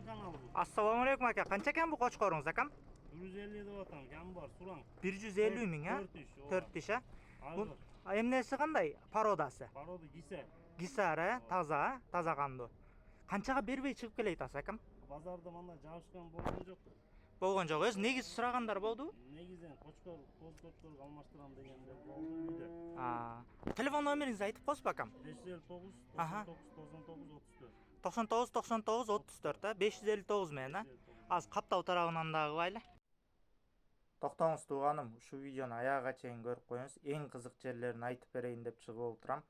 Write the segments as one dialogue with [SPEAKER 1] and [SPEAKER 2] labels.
[SPEAKER 1] каналы.
[SPEAKER 2] Assalomu alaykum aka. Qancha ekan bu qo'chqoringiz akam?
[SPEAKER 1] 150 deb atam, kam bor, surang.
[SPEAKER 2] 150 ming ha? 4 ish ha? Bu
[SPEAKER 1] Hozir.
[SPEAKER 2] emnesi qanday? Parodasi.
[SPEAKER 1] Paroda gisa.
[SPEAKER 2] Gisara, toza qandu. Qanchaga bermey chiqib kelaysiz akam?
[SPEAKER 1] Bozorda mana jabышкан bo'lgan yo'q.
[SPEAKER 2] Bo'lgan yo'q. O'z negiz so'raganlar bo'ldi.
[SPEAKER 1] Negizdan qo'chqor, qo'z-qo'chqor almashtiram deganlar bo'ldi uyda.
[SPEAKER 2] Ha. Telefon nomeringizni aytib qo'ysiz akam.
[SPEAKER 1] 559
[SPEAKER 2] Aha.
[SPEAKER 1] 99 34.
[SPEAKER 2] 99 99 34 ha? 559 men ha? Az Qaптау tarafınandagı bayla. To'xtаңыз туғаным, şu videoni аяғына чейин көрүп коюңуз. Эң кызык жерлерин айтып берейин деп чыгып олтурам.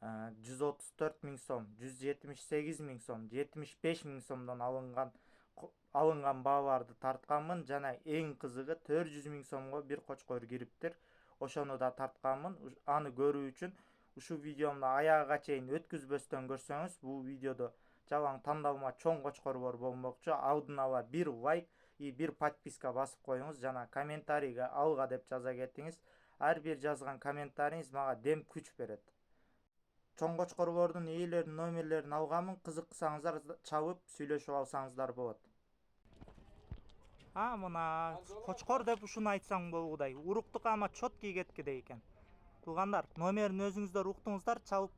[SPEAKER 2] 134 миң сом, 178 миң сом, 75 миң сомдон алынган бааларды тартканмын жана эң кызыгы 400 миң сомго бир кочкор кириптир. Ошону да тартканмын. Аны көрүү үчүн ушу видеомду аягына чейин өткүзбөстөн көрсөңүз, бул видеодо жалаң тандалма чоң кочкорлор болмокчу. Алдын ала бир лайк и бир подписка басып коюңуз жана комментарийге алга деп жаза кетиңиз. Ар бир жазган комментарийиңиз мага дем күч берет. Чоң кочкорлордун ээлеринин номерлерин алганмын. Кызыксаңыздар чалып сүйлөшүп алсаңыздар болот. Мына кочкор деп ушуну айтсаң болгудай. Уруктук ама чоткий кеткидей экен. Туугандар, номерин өзүңүздөр уктуңуздар, чалып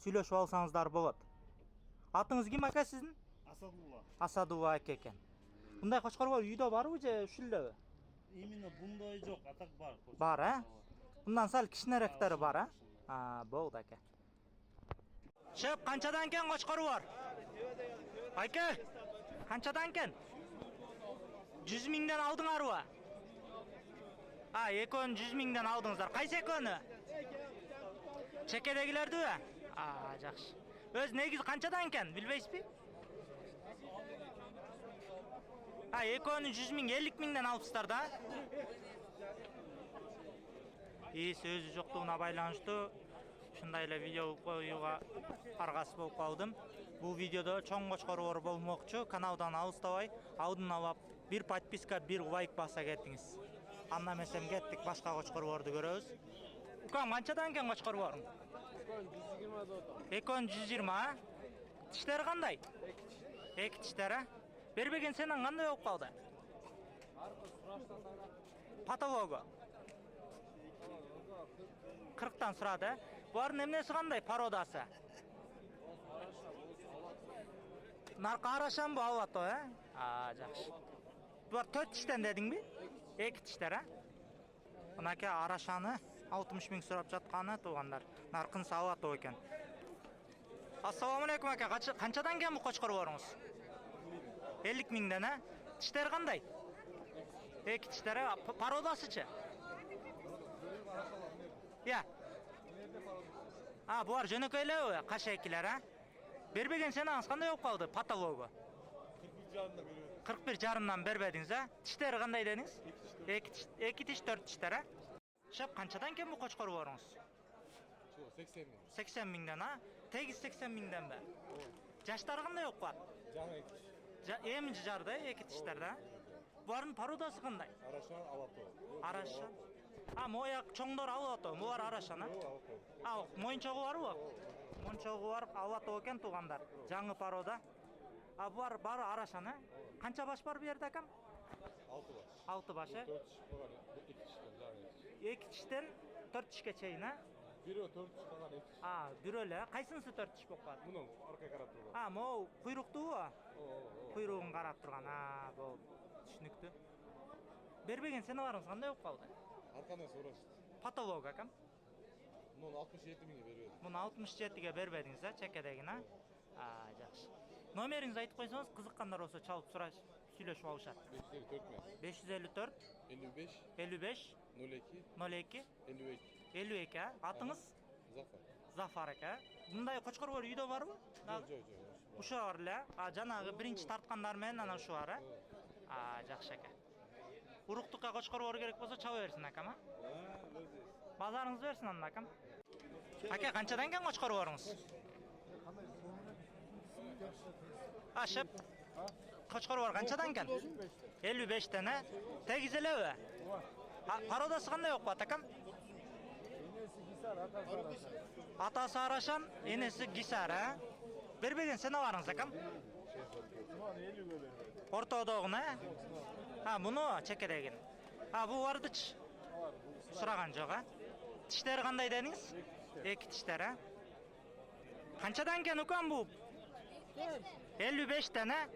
[SPEAKER 2] сүйлөшүп алсаңыздар болот. Атыңыз ким ака сиздин?
[SPEAKER 1] Асадулла.
[SPEAKER 2] Асадулла ака экен. Мындай кочкорлор үйдө барбы же ушул элеби?
[SPEAKER 1] Именно бундай жок, атак бар.
[SPEAKER 2] Бар, а? Мындан сал кичинерээктери бар, а? Болду ака. Шеп, канчадан кен кочкор бар? Айка, канчадан кен? 100 миңден алдыңарбы? Экөөнү 100 миңден алдыңыздар. Кайсы экөөнү? Чекедегилерди? Жакшы. Өз негиз канчадан кен, билбейсизби? Экөөнү 100 миң, 50 миңден алыпсыздар да? Сөзү жоктугуна байланыштуу ушундай эле видео коюуга аргасыз болуп калдым. Бул видеодо чоң кочкорлор болмокчу. Каналдан алыстабай, алдын ала бир подписка, бир лайк баса кетиңиз. Анда эмесем кеттик, башка кочкорлорду көрөбүз. Укам, канчадан кен кочкорлоруң? Экөөнү 120, а? Тиштери кандай? Эки тиштер, а? Бербеген сенен кандай болуп калды? Патологу. 40тан сурады, а? Булардын эмнеси кандай пародасы? Наркы арашан бу албатты, а? Жакшы. Булар 4 тиштен дедиңби? Эки тиштер, а? Мынакей арашаны 60 миң сурап жатканы туугандар. Наркын салат экен. Ассаламу алейкум ака. Канчадан кен бу кочкорлоруңуз? 50 миңден, а? Тиштери кандай? Эки тиштери, пародасычы? Булар жөнөкөй элеби? Кашекилер, а? Бербеген сенаңыз кандай болуп калды патологу? 41,5 бербедиңиз, а? Тиштери кандай дедиңиз? Эки тиш, 4 тиштер, а? Шеп, канчадан кен бу кочкорлоруңуз?
[SPEAKER 1] 80 миң.
[SPEAKER 2] 80 миңден, а? Тегиз 80 миңден бе? Жаштары кандай болуп калат?
[SPEAKER 1] Жаңы эки.
[SPEAKER 2] Эми жарды, эки тиштер, да? Булардын пародасы кандай?
[SPEAKER 1] Арашан алато.
[SPEAKER 2] Арашан. Мояк чоңдор алато, булар арашан, а? Моюнчогу барбы? Моюнчогу бар, алато экен туугандар. Жаңы парода. Булар бары арашан, а? Канча баш бар бу жерде акам? 6 баш. 6 баш,
[SPEAKER 1] 4 тиш болгон, 2 тиштен жаңы.
[SPEAKER 2] 2 тиштен 4 тишке чейин, а?
[SPEAKER 1] Бирөө 4 тиш калган 2 тиш.
[SPEAKER 2] Бирөө эле. Кайсынысы 4 тиш болуп калат?
[SPEAKER 1] Мунун аркага карап турган.
[SPEAKER 2] Могу куйруктуубу? Куйругун карап турган. Болду. Түшүнүктүү. Бербеген сеналарыңыз кандай болуп калды?
[SPEAKER 1] Аркадан сурашты.
[SPEAKER 2] Патолог акам.
[SPEAKER 1] Муну 67 миңге бербедим.
[SPEAKER 2] Муну 67ге бербедиңиз, а? Чекедегин, а? Жакшы. Номериңизди айтып койсоңуз, кызыккандар болсо чалып сүйлөшүп алышат. 554
[SPEAKER 1] 55
[SPEAKER 2] 55
[SPEAKER 1] 02
[SPEAKER 2] 02
[SPEAKER 1] 52
[SPEAKER 2] 52, а? Атыңыз?
[SPEAKER 1] Зафар.
[SPEAKER 2] Зафар ака. Мындай кочкорлор үйдө барбы?
[SPEAKER 1] Жок.
[SPEAKER 2] Ушу бар эле. Жанагы биринчи тарткандар менен анан ушу бар, а? Жакшы ака. Уруктукка кочкорлор керек болсо чаба берсин акам, а? Базарыңызды берсин анда акам. Ака, канчадан кен кочкорлоруңуз? Шеп. Кочкорлор канчадан кен? 55тен, а? Тегиз элеби? Пародасы кандай болуп калат акам? Атасы арашан, энеси гисар, а? Бербеген сеналарыңыз акам? Ортодогуна? Ha, bunu çekeregin. Ha, bu vardıç. Suragan жоқ, ha? Tişleri qanday dediniz? Eki tişler, ha? Qanchadan ken ukan bu? 55 tane.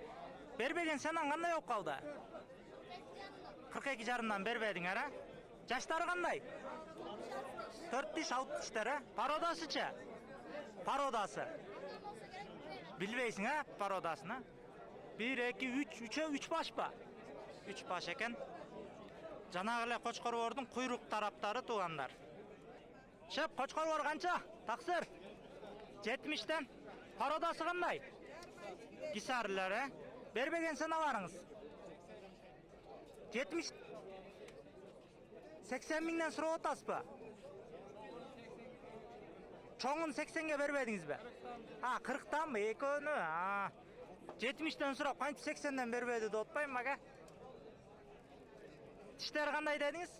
[SPEAKER 2] Berbegen senden qanday болып қалды? 42 жарымдан бербедің, ha? Жаштары qanday? 4-6 tişler, ha? Parodasıça? Parodası. Bilbeysin, ha? Parodasını. 1, 2, 3, 3'e 3 baş ba? 3 baş eken. Жанагы эле Кочкорбордун куйрук тараптары туугандар. Шеп, Кочкорбор канча? Таксыр. 70тен. Пародасы кандай? Кисарлар, Бербеген саналарыңыз. 70 80 миңден сурап атасызбы? Чоңун 80ге бербедиңизби? 40танбы? Экөөнү? 70тен сурап, кантип 80ден бербеди деп атпайм ага? Тиштер қандай дедіңіз?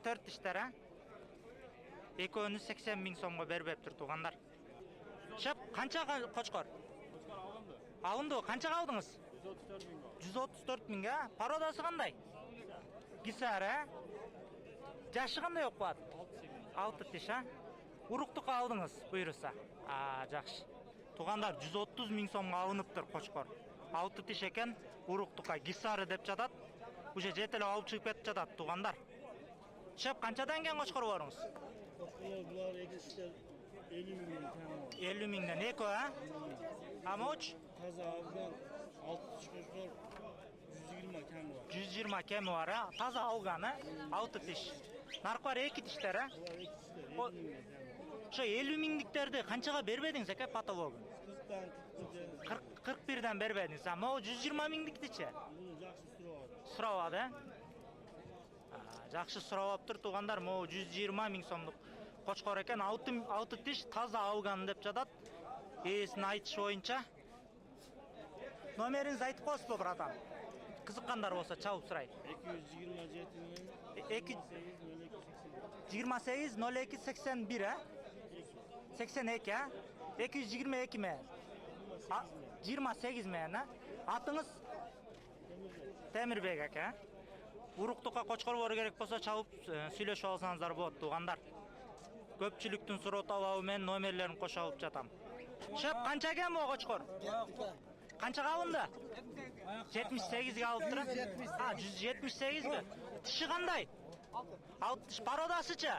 [SPEAKER 2] 4 тиштер, а? Экөөнү 80 миң сомго бербептир туугандар. Шеп, канча Кочкор?
[SPEAKER 1] Кочкор
[SPEAKER 2] Алынды, канчага алдыңыз?
[SPEAKER 1] 134
[SPEAKER 2] 134
[SPEAKER 1] миң.
[SPEAKER 2] миңге. Пародасы кандай? Гисар, а? Жашы кандай болуп калат? 6 тиш, а? Уруктукка алдыңыз, буйруса. Жакшы. Туугандар, 130 миң сомго алыныптыр Кочкор. 6 тиш экен, уруктукка гисары деп жатат. Уже жетелеп алып чыгып кетип жатат туугандар. Шеп, канчадан кен Кочкорборуңуз?
[SPEAKER 1] Булар экисиндер 50 миң.
[SPEAKER 2] 50 миңден экөө, а? Амоч?
[SPEAKER 1] Таза алган 6 тиш Кочкор 120 кеми бар.
[SPEAKER 2] 120 кеми бар, а? Таза алган, а? 6 тиш. Наркы 2 тиштер, а?
[SPEAKER 1] Булар экисиндер 50 миң.
[SPEAKER 2] Ошо 50 миңдиктерди канчага бербедиңиз эке патологу? 41ден бербедиңиз. Могу 120 миңдиктичи?
[SPEAKER 1] Буну жакшы сурап.
[SPEAKER 2] Сурабады, жакшы сурабаптыр туугандар. Могу 120 миң сомдук Кочкор экен, 6 тиш таза алган деп жатат. Ээсинин айтышы боюнча. Номериңизди айтып коесузбу, братан? Кызыккандар болсо чалып сурайт.
[SPEAKER 1] 227
[SPEAKER 2] 28 02 81, а? 82, а? 222 мен. 28 мен, а? Атыңыз? Темирбек ака. Уруктукка Кочкорбор керек болсо чалып сүйлөшүп алсаңыздар болот туугандар. Көпчүлүктүн суроо талабы менен номерлерин кошо алып жатам. Шеп, канча экен бу Кочкор? Канчага алынды? 78ге алыптыр. 178би? Тиши кандай? 6 тиш. Пародасычы?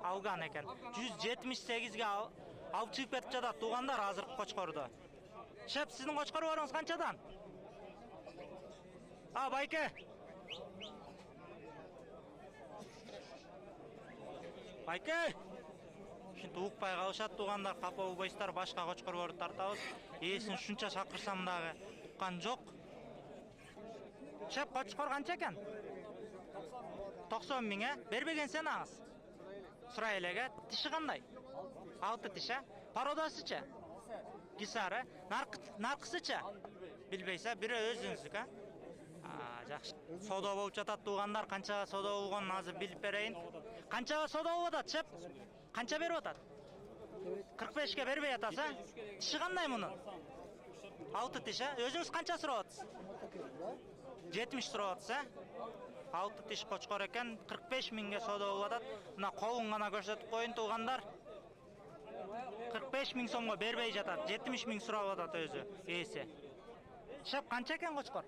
[SPEAKER 2] Алган экен. 178ге алып чыгып кетип жатат туугандар азыркы Кочкорду. Шеп, сиздин Кочкорборуңуз канчадан? Байке. Байке. Ушинтип укпай калышат туугандар, капа болбойсуздар, башка Кочкорборду тартабыз. Ээсин шунча чакырсам дагы уккан жок. Шеп, Кочкор канча экен? 90 миң, бербеген сен аңыз? Сурай элеге. Тиши кандай? 6 тиш, а? Пародасычы? Гисары? Наркысычы? Билбейсиз, бири өзүңүздүк, а? Жакшы. Содо болуп жатат туугандар, канчага содо болгонун азыр билип берейин. Канчага содо болуп атат, Шеп? Канча берип атат? 45ке бербей атасыз, а? Тиши кандай мунун? 6 тиш, а? Өзүңүз канча сурап атасыз? 70 сурап атасыз, а? 6 тиш Кочкор экен, 45 миңге содо болуп атат. Мына колун гана көрсөтүп коюн туугандар. 45 миң сомго бербей жатат, 70 миң сурап атат өзү, ээси. Шеп, канча экен Кочкор?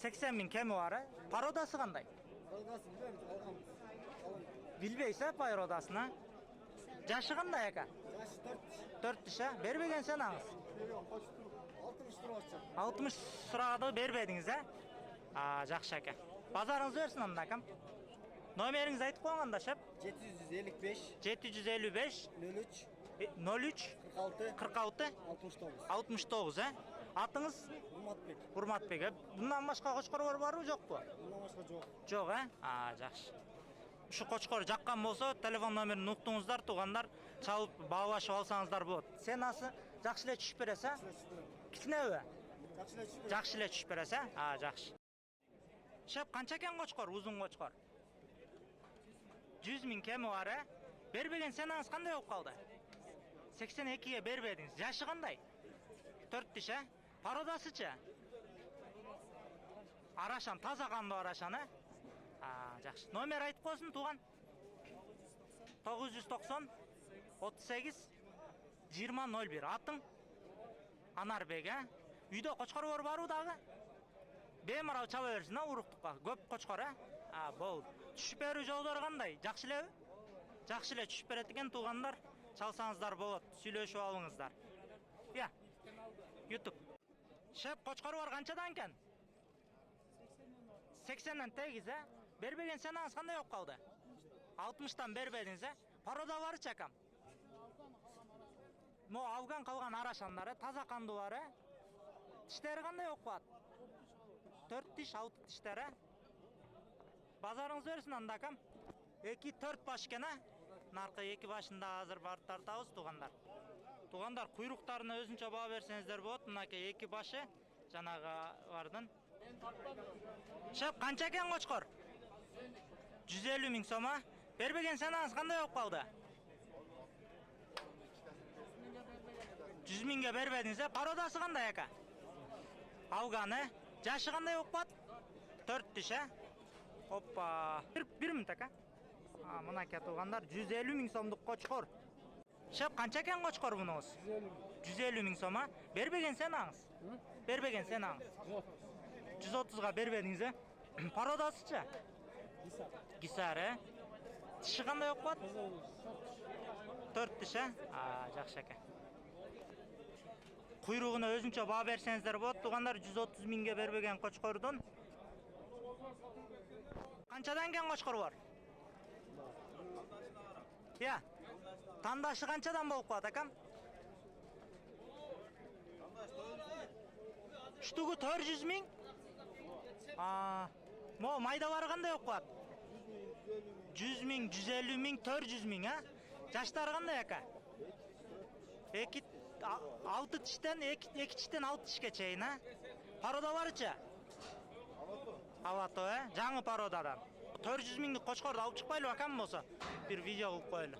[SPEAKER 2] 80 миң кеми бар, а? Пародасы кандай? Билбейсиз, пародасына? Жашы кандай ака? 4 тиш, а? Бербеген сен аңыз? 60 сурады бербедиңиз, а? Жакшы ака. Базарыңыз берсин анда акам. Номериңизди айтып койгонда, Шеп?
[SPEAKER 1] 755
[SPEAKER 2] 755 03 46 69, а? Атыңыз? Урматбек. Bundan башка Кочкорбор барбы, жокпу?
[SPEAKER 1] Bundan başka жоқ.
[SPEAKER 2] Жок, жакшы. Ушу Кочкор жаккан болсо, телефон номерин уктуңуздар туугандар, чалып баалашып алсаңыздар болот. Сен асы жакшы эле түшүп бересиз, а? Кичинеби? Жакшы эле түшүп бересиз, а? Жакшы. Шеп, канча экен Кочкор, узун Кочкор? 100 миң кеми бар, а? Бербеген сен аңыз кандай болуп калды? 82ге бербедиңиз. Жашы кандай? 4 тиш, а? Пародасычы? Арашан, таза кандуу арашан, жакшы. Номер айтып койсун тууган. 990 38 2001. Атың? Анарбек, Үйдө кочкор барбы дагы? Бемарал чаба берсин, уруктукка. Көп кочкор, болду. Түшүп берүү жолдору кандай? Жакшы элеби? Жакшы эле түшүп берет экен туугандар. Чалсаңыздар болот, сүйлөшүп алыңыздар. YouTube. Шеп, кочкор бар канчадан экен? 80-ден 8, Бербеген сенаңыз кандай болуп калды? 60-тан бербедиңиз, Порода барчы акам? Мо Афган калган арашандар, таза кандуулар, Тиштери кандай болуп калат? 4 тиш, 6 тиштер, Базарыңыз берсин анда акам. 2-4 баш экен, Наркы 2 башында азыр барып тартабыз туугандар. Туугандар, куйруктарына өзүнчө баа берсеңиздер болот. Мынакей 2 башы жанагы бардын. Шеп, канча экен кочкор? 150 миң сом. Бербеген сенаңыз кандай болуп калды? 100 миңге бербедиңиз, Пародасы кандай ака? Афганы, жашы кандай болуп калат? 4 тиш, Опа. Bir минут ака. Мынакей туугандар, 150 миң сомдук кочкор. Шеп, канча экен кочкор мунуңуз? 150 миң сом. Бербеген сенаңыз? Бербеген сенаңыз? 130га бербедиңиз, Пародасычы? Гисар, Тиши кандай болуп калат? 4 тиш, жакшы экен. Куйругуна өзүнчө баа берсеңиздер болот туугандар. 130 миңге бербеген кочкордун. Канчадан кен кочкор бар? Тандашы канчадан болуп калат акам? Штугу 400 миң? Мо майдалары кандай болуп калат? 100 миң, 150 миң, 400 миң, Жаштары кандай ака? 6 тиштен 2 тиштен 6 тишке чейин, Пародаларычы? Алато, жаңы Пародадан. 400 миңдик кочкорду алып чыкпайлы акам болсо? Бир видео кылып коелу.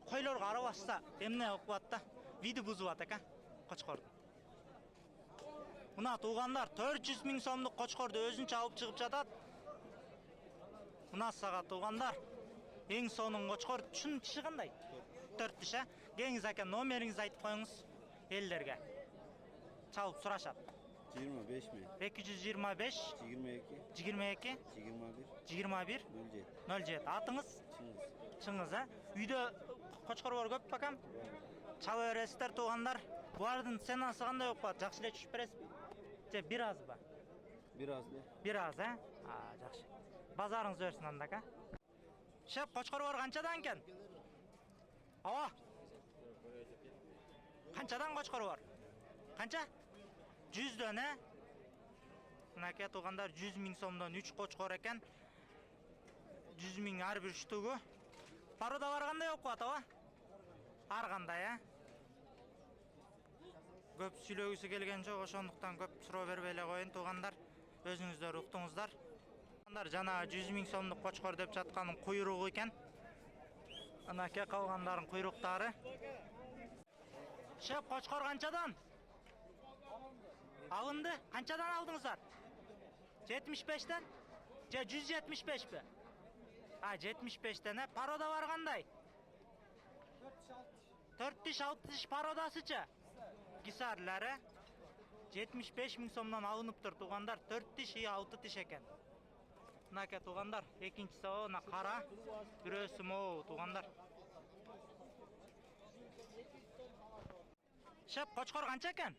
[SPEAKER 2] Койлорго арабашса эмне болуп калат да? Види бузулат ака, кочкорду. Мына туугандар, 400 миң сомдук кочкорду өзүнчө алып чыгып жатат. Мына сага туугандар, эң сонун кочкор. Чын тиши кандай? 4 тиш, Кеңиз ака, номериңизди айтып коюңуз элдерге. Чалып сурашат.
[SPEAKER 3] 25 mi?
[SPEAKER 2] 225
[SPEAKER 3] 22
[SPEAKER 2] 22
[SPEAKER 3] 21
[SPEAKER 2] 21 07. Атыңыз? Чыңыз, Үйдө кочкор бар көп акам? Чаба бересиздер туугандар. Булардын ценасы кандай болуп калат? Жакшы эле түшүп бересизби? Же бир азбы? Бир аз, жакшы. Базарыңыз берсин анда ака. Шеп, кочкор бар канчадан экен? Канчадан кочкор бар? Канча? 100дөн, Мынакей туугандар, 100 миң сомдон 3 кочкор экен. 100 миң ар бир штугу. Пародалар кандай болуп калат, Ар кандай, Көп сүйлөгүсү келген жок, ошондуктан көп суроо бербей эле коюн туугандар. Өзүңүздөр уктуңуздар. Туугандар, жана 100 миң сомдук кочкор деп жатканын куйругу экен. Мынакей калгандардын куйруктары. Шеп, кочкор канчадан? Алынды? Канчадан алдыңыздар? 75ден? Же 175бі? 75ден, Парода бар кандай? 4 тиш, 6 тиш Пародасычы? Гисарлары 75 миң сомдон алыныптыр туугандар. 4 тиш, 6 тиш экен. Мынакей туугандар, экинчиси мына кара, бирөөсү могу туугандар. Шеп, кочкор канча экен?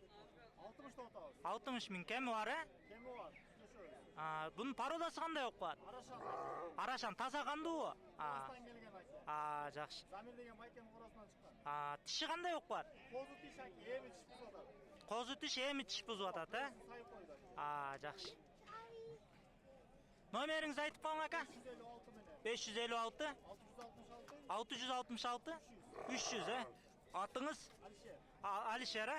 [SPEAKER 2] 60 миң кеми бар,
[SPEAKER 1] Кеми бар.
[SPEAKER 2] Bunun Parodası kандай болуп калат? Арашан таза кандуубу?
[SPEAKER 1] Келген ака.
[SPEAKER 2] Жакшы.
[SPEAKER 1] Замир деген майкенин коросунан чыккан.
[SPEAKER 2] Тиши кандай болуп калат?
[SPEAKER 1] Козу тиш аки, эми тиш бузуп атат.
[SPEAKER 2] Козу тиш эми тиш бузуп атат,
[SPEAKER 1] Сайып койду.
[SPEAKER 2] Жакшы. Номериңизди айтып коюң ака?
[SPEAKER 1] 556 менен.
[SPEAKER 2] 556
[SPEAKER 1] 666
[SPEAKER 2] 666 300, Атыңыз? Алишер,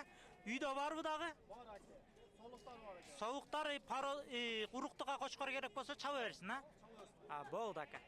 [SPEAKER 2] Үйдө барбы дагы?
[SPEAKER 1] Бар аки. Солуктар бар аки.
[SPEAKER 2] Соолуктар уруктуга кочкор керек болсо чаба берсин, Болду ака.